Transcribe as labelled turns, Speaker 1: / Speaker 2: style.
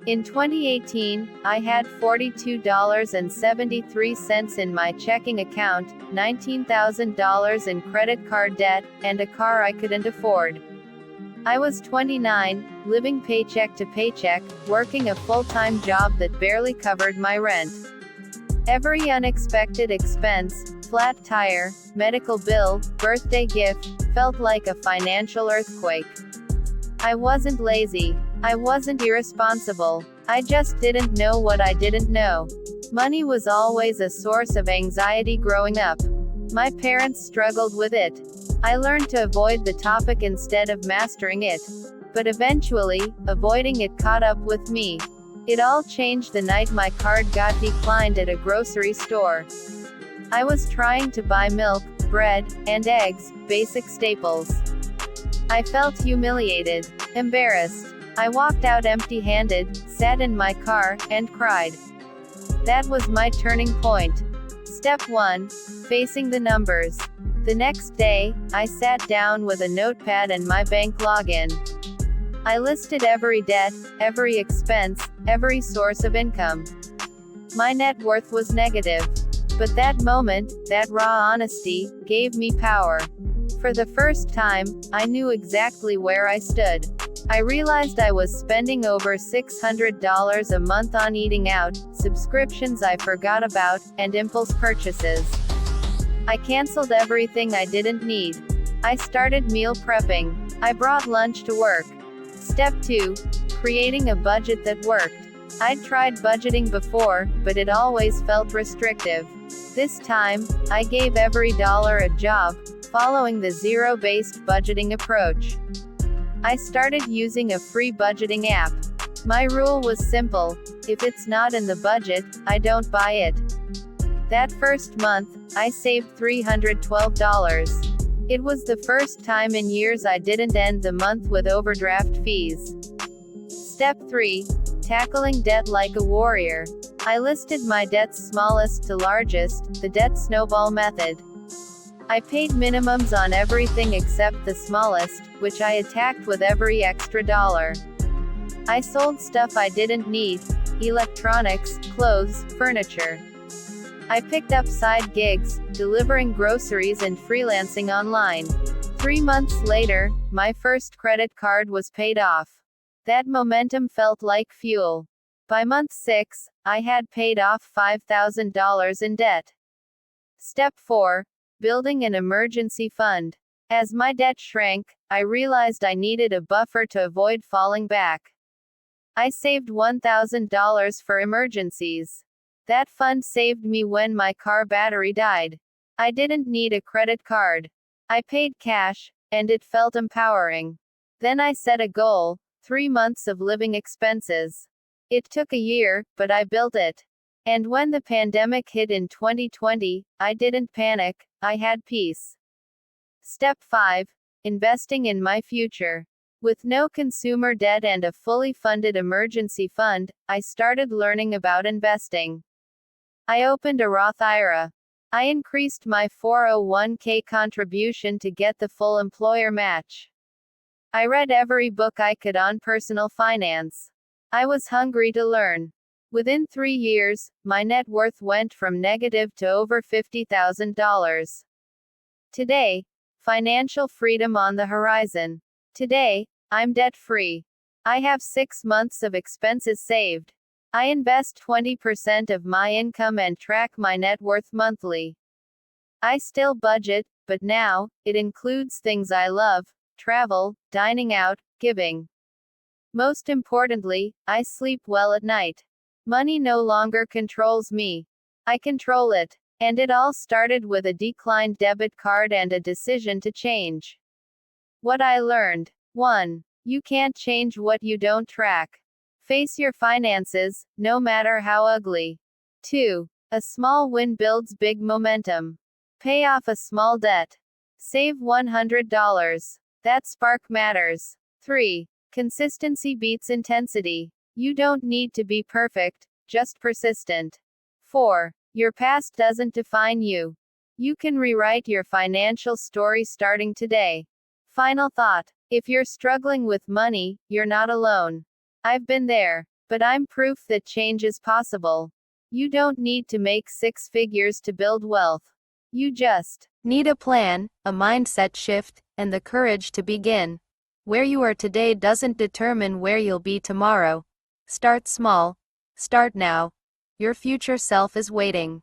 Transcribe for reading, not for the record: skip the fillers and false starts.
Speaker 1: In 2018, I had $42.73 in my checking account, $19,000 in credit card debt, and a car I couldn't afford. I was 29, living paycheck to paycheck, working a full-time job that barely covered my rent. Every unexpected expense, flat tire, medical bill, birthday gift, felt like a financial earthquake. I wasn't lazy. I wasn't irresponsible. I just didn't know what I didn't know. Money was always a source of anxiety growing up. My parents struggled with it. I learned to avoid the topic instead of mastering it. But eventually, avoiding it caught up with me. It all changed the night my card got declined at a grocery store. I was trying to buy milk, bread, and eggs, basic staples. I felt humiliated, embarrassed. I walked out empty-handed, sat in my car, and cried. That was my turning point. Step 1. Facing the numbers. The next day, I sat down with a notepad and my bank login. I listed every debt, every expense, every source of income. My net worth was negative. But that moment, that raw honesty, gave me power. For the first time, I knew exactly where I stood. I realized I was spending over $600 a month on eating out, subscriptions I forgot about, and impulse purchases. I canceled everything I didn't need. I started meal prepping. I brought lunch to work. Step 2. Creating a budget that worked. I'd tried budgeting before, but it always felt restrictive. This time, I gave every dollar a job, following the zero-based budgeting approach. I started using a free budgeting app. My rule was simple: if it's not in the budget, I don't buy it. That first month, I saved $312. It was the first time in years I didn't end the month with overdraft fees. Step 3. Tackling debt like a warrior. I listed my debts smallest to largest, the debt snowball method. I paid minimums on everything except the smallest, which I attacked with every extra dollar. I sold stuff I didn't need: electronics, clothes, furniture. I picked up side gigs, delivering groceries and freelancing online. 3 months later, my first credit card was paid off. That momentum felt like fuel. By month 6, I had paid off $5,000 in debt. Step 4. Building an emergency fund. As my debt shrank, I realized I needed a buffer to avoid falling back. I saved $1,000 for emergencies. That fund saved me when my car battery died. I didn't need a credit card. I paid cash, and it felt empowering. Then I set a goal: 3 months of living expenses. It took a year, but I built it. And when the pandemic hit in 2020, I didn't panic, I had peace. Step 5. Investing in my future. With no consumer debt and a fully funded emergency fund, I started learning about investing. I opened a Roth IRA. I increased my 401k contribution to get the full employer match. I read every book I could on personal finance. I was hungry to learn. Within 3 years, my net worth went from negative to over $50,000. Today, financial freedom on the horizon. Today, I'm debt-free. I have 6 months of expenses saved. I invest 20% of my income and track my net worth monthly. I still budget, but now, it includes things I love: travel, dining out, giving. Most importantly, I sleep well at night. Money no longer controls me. I control it. And it all started with a declined debit card and a decision to change. What I learned. 1. You can't change what you don't track. Face your finances, no matter how ugly. 2. A small win builds big momentum. Pay off a small debt. Save $100. That spark matters. 3. Consistency beats intensity. You don't need to be perfect, just persistent. 4. Your past doesn't define you. You can rewrite your financial story starting today. Final thought. If you're struggling with money, you're not alone. I've been there. But I'm proof that change is possible. You don't need to make six figures to build wealth. You just need a plan, a mindset shift, and the courage to begin. Where you are today doesn't determine where you'll be tomorrow. Start small. Start now. Your future self is waiting.